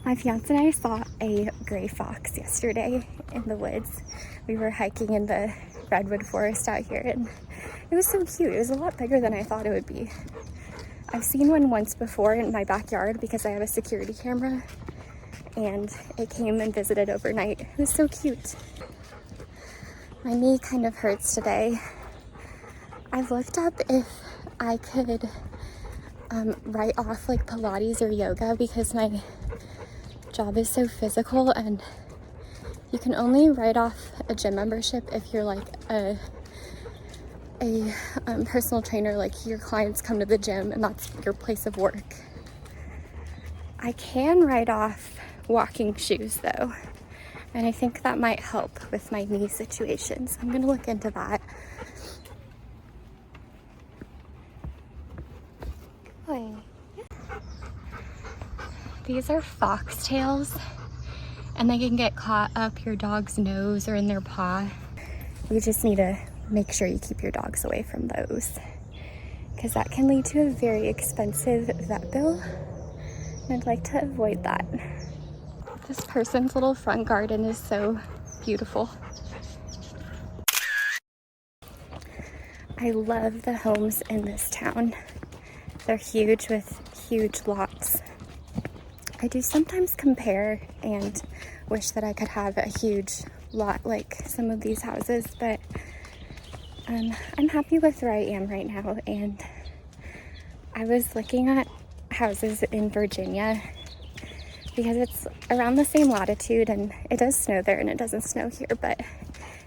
My fiance and I saw a gray fox yesterday in the woods. We were hiking in the redwood forest out here, and it was so cute. It was a lot bigger than I thought it would be. I've seen one once before in my backyard because I have a security camera, and it came and visited overnight. It was so cute. My knee kind of hurts today. I've looked up if I could write off like Pilates or yoga because my job is so physical, and you can only write off a gym membership if you're like a personal trainer, like your clients come to the gym and that's your place of work. I can write off walking shoes though, and I think that might help with my knee situation, so I'm gonna look into that. These are foxtails, and they can get caught up your dog's nose or in their paw. You just need to make sure you keep your dogs away from those, because that can lead to a very expensive vet bill, and I'd like to avoid that. This person's little front garden is so beautiful. I love the homes in this town. They're huge with huge lots. I do sometimes compare and wish that I could have a huge lot like some of these houses, but I'm happy with where I am right now. And I was looking at houses in Virginia because it's around the same latitude, and it does snow there and it doesn't snow here, but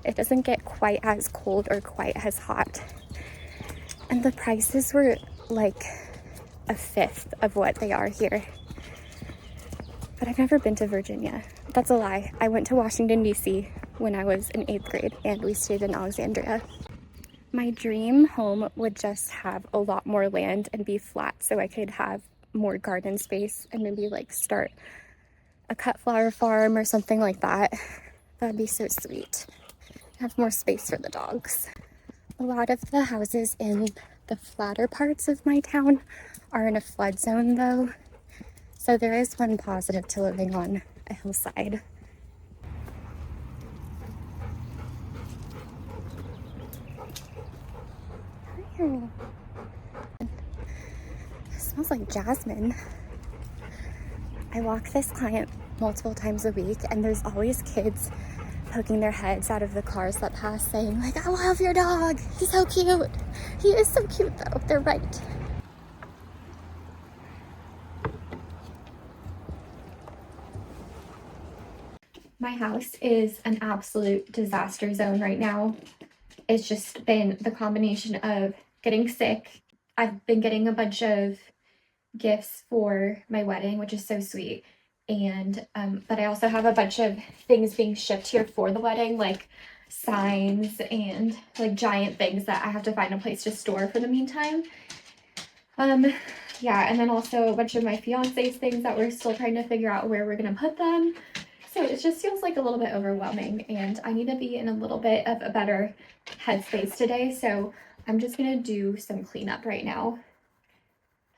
it doesn't get quite as cold or quite as hot. And the prices were like a fifth of what they are here. But I've never been to Virginia. That's a lie. I went to Washington, D.C. when I was in 8th grade, and we stayed in Alexandria. My dream home would just have a lot more land and be flat, so I could have more garden space and maybe like start a cut flower farm or something like that. That'd be so sweet. Have more space for the dogs. A lot of the houses in the flatter parts of my town are in a flood zone though. So there is one positive to living on a hillside. It smells like jasmine. I walk this client multiple times a week, and there's always kids poking their heads out of the cars that pass saying like, I love your dog, he's so cute. He is so cute though, they're right. My house is an absolute disaster zone right now. It's just been the combination of getting sick. I've been getting a bunch of gifts for my wedding, which is so sweet. And but I also have a bunch of things being shipped here for the wedding, like signs and like giant things that I have to find a place to store for the meantime. Yeah, and then also a bunch of my fiance's things that we're still trying to figure out where we're gonna put them. So it just feels like a little bit overwhelming, and I need to be in a little bit of a better headspace today. So I'm just gonna do some cleanup right now.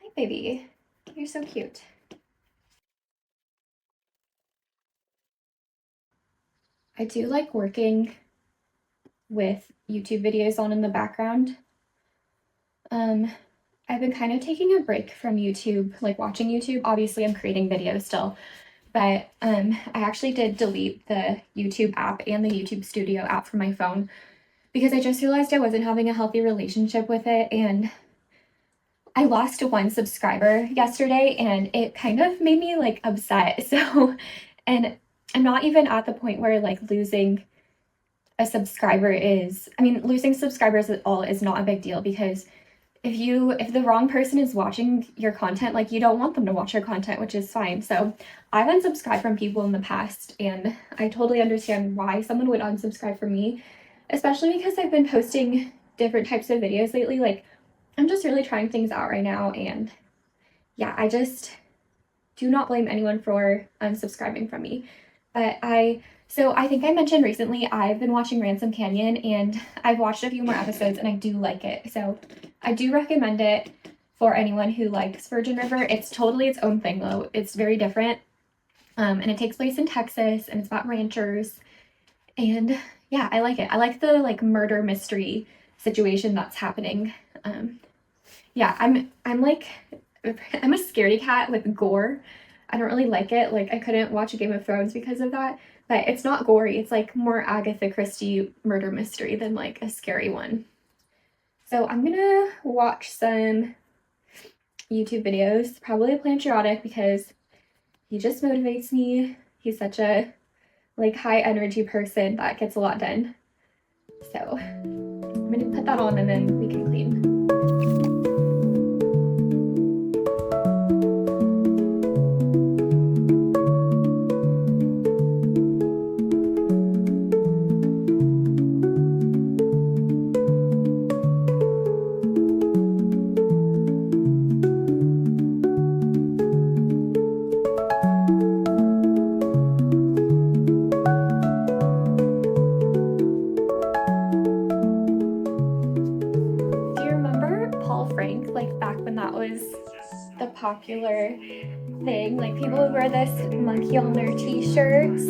Hi, baby. You're so cute. I do like working with YouTube videos on in the background. I've been kind of taking a break from YouTube, like watching YouTube. Obviously, I'm creating videos still, but I actually did delete the YouTube app and the YouTube Studio app from my phone because I just realized I wasn't having a healthy relationship with it, and I lost one subscriber yesterday, and it kind of made me like upset. So, and I'm not even at the point where like losing a subscriber is, I mean, losing subscribers at all is not a big deal, because if the wrong person is watching your content, like you don't want them to watch your content, which is fine. So I've unsubscribed from people in the past, and I totally understand why someone would unsubscribe from me, especially because I've been posting different types of videos lately. Like I'm just really trying things out right now, and yeah, I just do not blame anyone for unsubscribing from me. But so I think I mentioned recently I've been watching Ransom Canyon, and I've watched a few more episodes and I do like it. So I do recommend it for anyone who likes Virgin River. It's totally its own thing though. It's very different. And it takes place in Texas, and it's about ranchers. And yeah, I like it. I like the like murder mystery situation that's happening. Yeah, I'm like I'm a scaredy cat with gore. I don't really like it. Like I couldn't watch a Game of Thrones because of that. But it's not gory. It's like more Agatha Christie murder mystery than like a scary one. So I'm gonna watch some YouTube videos, probably Plantriotic, because he just motivates me. He's such a like high energy person that gets a lot done. So I'm gonna put that on and then we can clean. The popular thing, like people would wear this monkey on their t-shirts.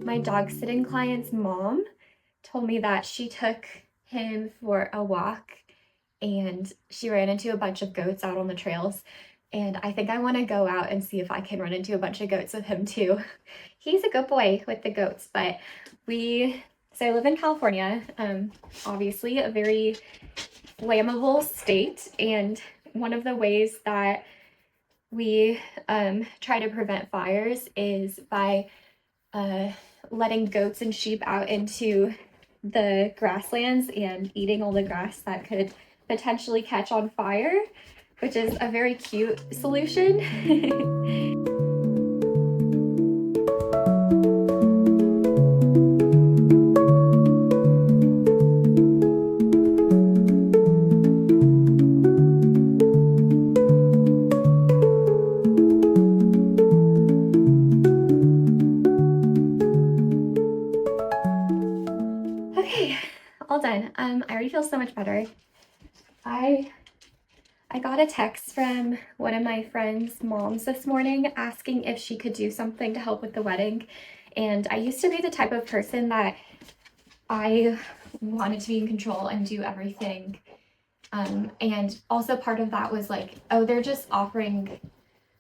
My dog sitting client's mom told me that she took him for a walk and she ran into a bunch of goats out on the trails. And I think I want to go out and see if I can run into a bunch of goats with him too. He's a good boy with the goats, but so I live in California, obviously a very flammable state. And one of the ways that we try to prevent fires is by letting goats and sheep out into the grasslands and eating all the grass that could potentially catch on fire, which is a very cute solution. All done. I already feel so much better. I got a text from one of my friend's moms this morning asking if she could do something to help with the wedding. And I used to be the type of person that I wanted to be in control and do everything. And also part of that was like, oh, they're just offering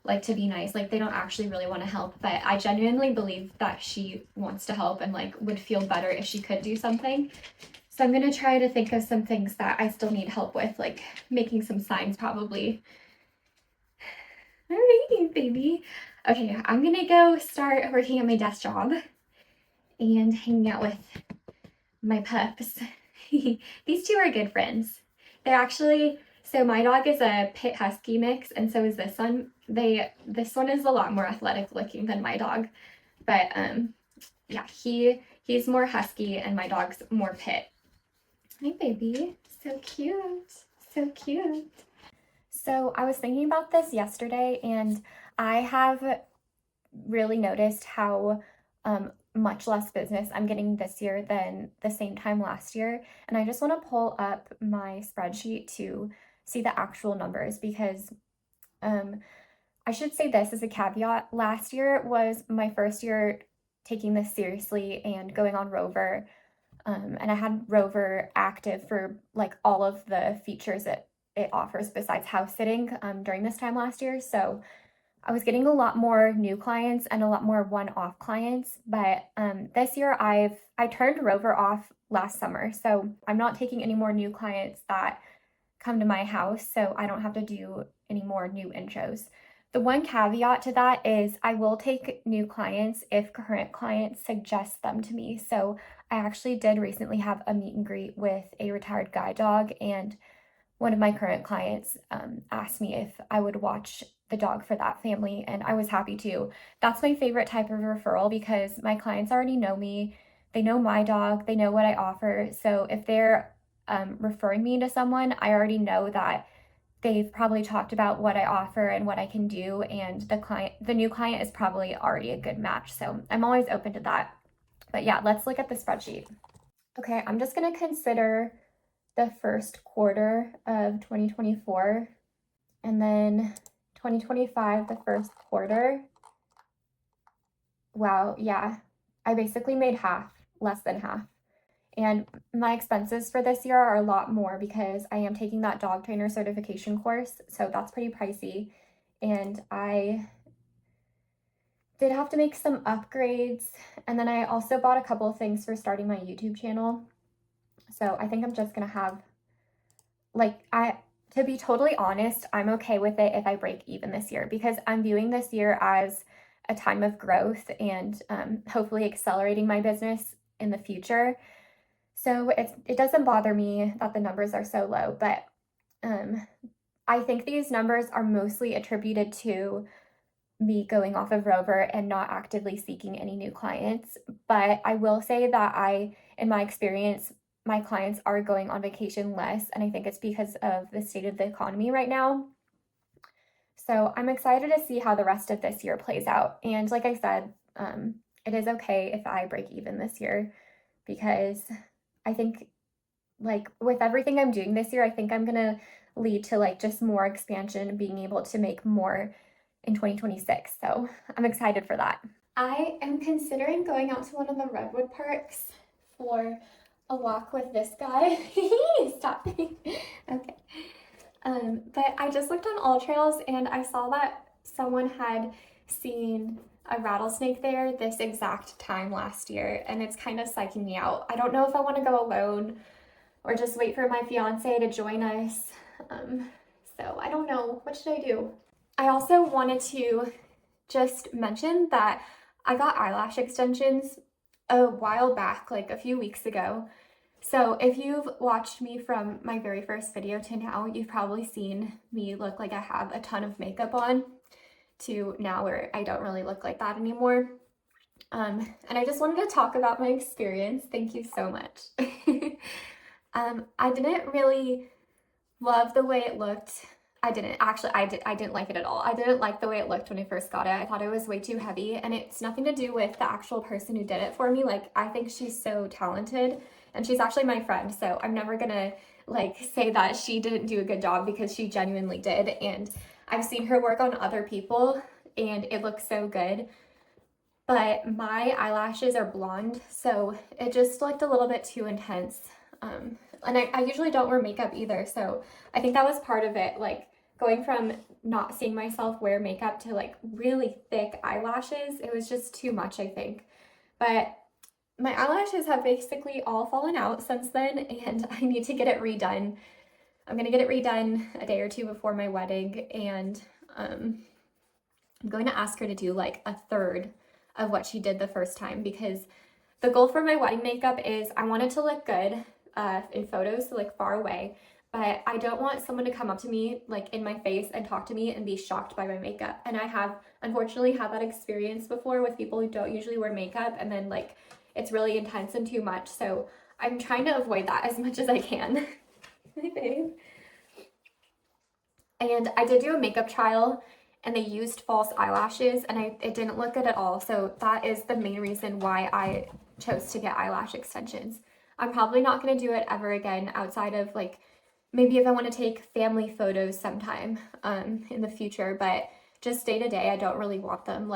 like to be nice, like they don't actually really want to help. But I genuinely believe that she wants to help and like would feel better if she could do something. So I'm gonna try to think of some things that I still need help with, like making some signs probably. All right, baby. Okay, I'm gonna go start working at my desk job and hanging out with my pups. These two are good friends. They're actually, so my dog is a pit husky mix and so is this one. This one is a lot more athletic looking than my dog. But yeah, he's more husky and my dog's more pit. Hi, baby. So cute. So cute. So I was thinking about this yesterday, and I have really noticed how much less business I'm getting this year than the same time last year. And I just want to pull up my spreadsheet to see the actual numbers because I should say this as a caveat. Last year was my first year taking this seriously and going on Rover. And I had Rover active for like all of the features it offers besides house sitting during this time last year. So I was getting a lot more new clients and a lot more one-off clients, but this year I turned Rover off last summer, so I'm not taking any more new clients that come to my house, so I don't have to do any more new intros. The one caveat to that is I will take new clients if current clients suggest them to me. So I actually did recently have a meet and greet with a retired guide dog, and one of my current clients asked me if I would watch the dog for that family, and I was happy to. That's my favorite type of referral because my clients already know me. They know my dog, they know what I offer. So if they're referring me to someone, I already know that they've probably talked about what I offer and what I can do, and the new client is probably already a good match. So I'm always open to that. But yeah, let's look at the spreadsheet. Okay, I'm just gonna consider the first quarter of 2024 and then 2025, the first quarter. Wow, yeah, I basically made half, less than half. And my expenses for this year are a lot more because I am taking that dog trainer certification course, so that's pretty pricey. And I did have to make some upgrades, and then I also bought a couple of things for starting my YouTube channel. So I think I'm just gonna have, to be totally honest, I'm okay with it if I break even this year because I'm viewing this year as a time of growth and hopefully accelerating my business in the future. So it doesn't bother me that the numbers are so low, but I think these numbers are mostly attributed to me going off of Rover and not actively seeking any new clients. But I will say that in my experience, my clients are going on vacation less, and I think it's because of the state of the economy right now. So I'm excited to see how the rest of this year plays out. And like I said, it is okay if I break even this year because I think with everything I'm doing this year, I think I'm gonna lead to just more expansion and being able to make more in 2026. So I'm excited for that. I am considering going out to one of the redwood parks for a walk with this guy. Stop. Okay. But I just looked on All Trails and I saw that someone had seen a rattlesnake there this exact time last year, and it's kind of psyching me out. I don't know if I want to go alone or just wait for my fiance to join us. So I don't know. What should I do? I also wanted to just mention that I got eyelash extensions a while back, like a few weeks ago. So if you've watched me from my very first video to now, you've probably seen me look like I have a ton of makeup on to now where I don't really look like that anymore. And I just wanted to talk about my experience. Thank you so much. I didn't really love the way it looked. I didn't like it at all. I didn't like the way it looked when I first got it. I thought it was way too heavy, and it's nothing to do with the actual person who did it for me. I think she's so talented, and she's actually my friend, so I'm never gonna say that she didn't do a good job because she genuinely did. And I've seen her work on other people and it looks so good, but my eyelashes are blonde, so it just looked a little bit too intense. And I usually don't wear makeup either, so I think that was part of it, going from not seeing myself wear makeup to really thick eyelashes. It was just too much, I think. But my eyelashes have basically all fallen out since then, and I need to get it redone. I'm gonna get it redone a day or two before my wedding, and I'm going to ask her to do a third of what she did the first time, because the goal for my wedding makeup is I want it to look good in photos, so far away, but I don't want someone to come up to me in my face and talk to me and be shocked by my makeup. And I have unfortunately had that experience before with people who don't usually wear makeup, and then it's really intense and too much. So I'm trying to avoid that as much as I can. Hi, babe. And I did do a makeup trial and they used false eyelashes, and it didn't look good at all. So that is the main reason why I chose to get eyelash extensions. I'm probably not going to do it ever again outside of maybe if I want to take family photos sometime in the future, but just day to day, I don't really want them.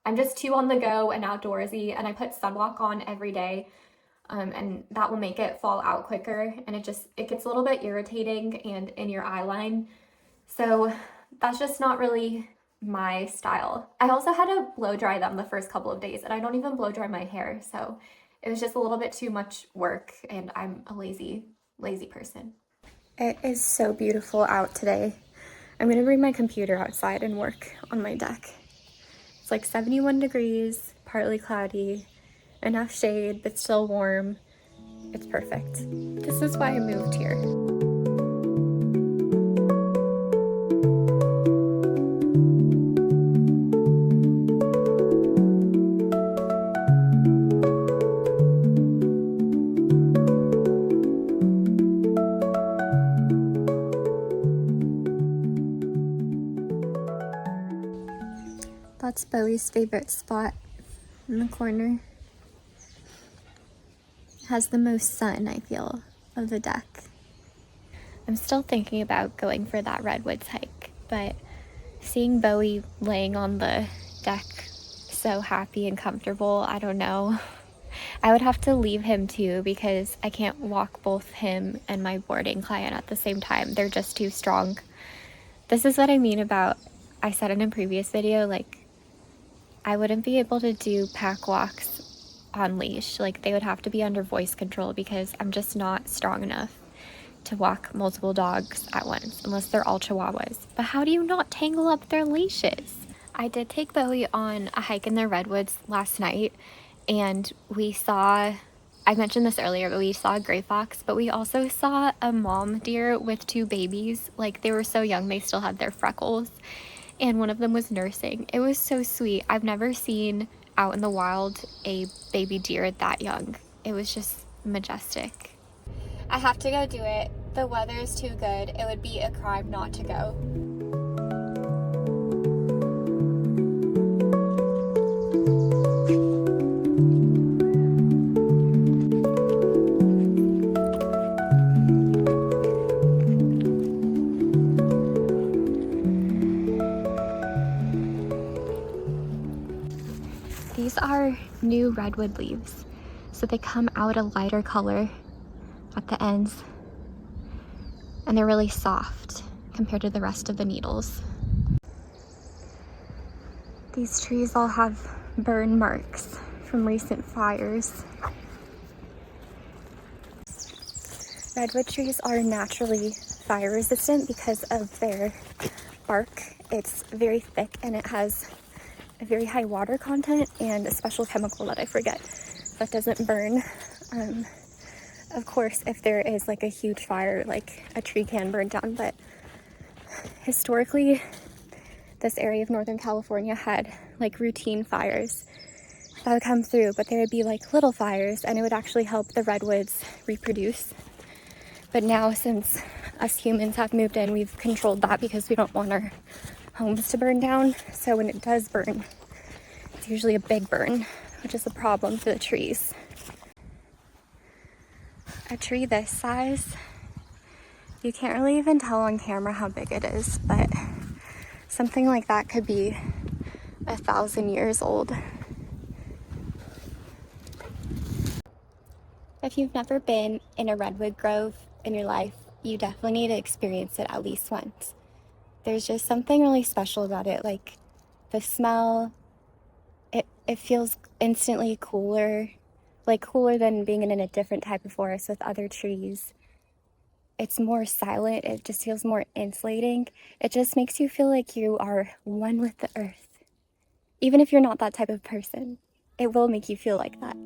I'm just too on the go and outdoorsy, and I put sunblock on every day, and that will make it fall out quicker, and it gets a little bit irritating and in your eye line. So that's just not really my style. I also had to blow dry them the first couple of days, and I don't even blow dry my hair, so it was just a little bit too much work, and I'm a lazy person. It is so beautiful out today. I'm gonna bring my computer outside and work on my deck. It's like 71 degrees, partly cloudy, enough shade, but still warm. It's perfect. This is why I moved here. That's Bowie's favorite spot in the corner. It has the most sun, I feel, of the deck. I'm still thinking about going for that redwoods hike, but seeing Bowie laying on the deck so happy and comfortable, I don't know. I would have to leave him too because I can't walk both him and my boarding client at the same time. They're just too strong. This is what I mean about, I said in a previous video, like, I wouldn't be able to do pack walks on leash. Like, they would have to be under voice control because I'm just not strong enough to walk multiple dogs at once, unless they're all Chihuahuas. But how do you not tangle up their leashes? I did take Bowie on a hike in the redwoods last night, and we saw, I mentioned this earlier, but we saw a gray fox, but we also saw a mom deer with two babies. Like, they were so young, they still had their freckles, and one of them was nursing. It was so sweet. I've never seen out in the wild a baby deer that young. It was just majestic. I have to go do it. The weather is too good. It would be a crime not to go. These are new redwood leaves. So they come out a lighter color at the ends, and they're really soft compared to the rest of the needles. These trees all have burn marks from recent fires. Redwood trees are naturally fire resistant because of their bark. It's very thick and it has a very high water content and a special chemical that I forget that doesn't burn. Of course, if there is like a huge fire, like a tree can burn down, but historically, this area of Northern California had like routine fires that would come through, but there would be like little fires and it would actually help the redwoods reproduce. But now, since us humans have moved in, we've controlled that because we don't want our homes to burn down. So when it does burn, it's usually a big burn, which is a problem for the trees. A tree this size, you can't really even tell on camera how big it is, but something like that could be 1,000 years old. If you've never been in a redwood grove in your life, you definitely need to experience it at least once. There's just something really special about it, like the smell. It feels instantly cooler, like cooler than being in a different type of forest with other trees. It's more silent, it just feels more insulating. It just makes you feel like you are one with the earth. Even if you're not that type of person, it will make you feel like that.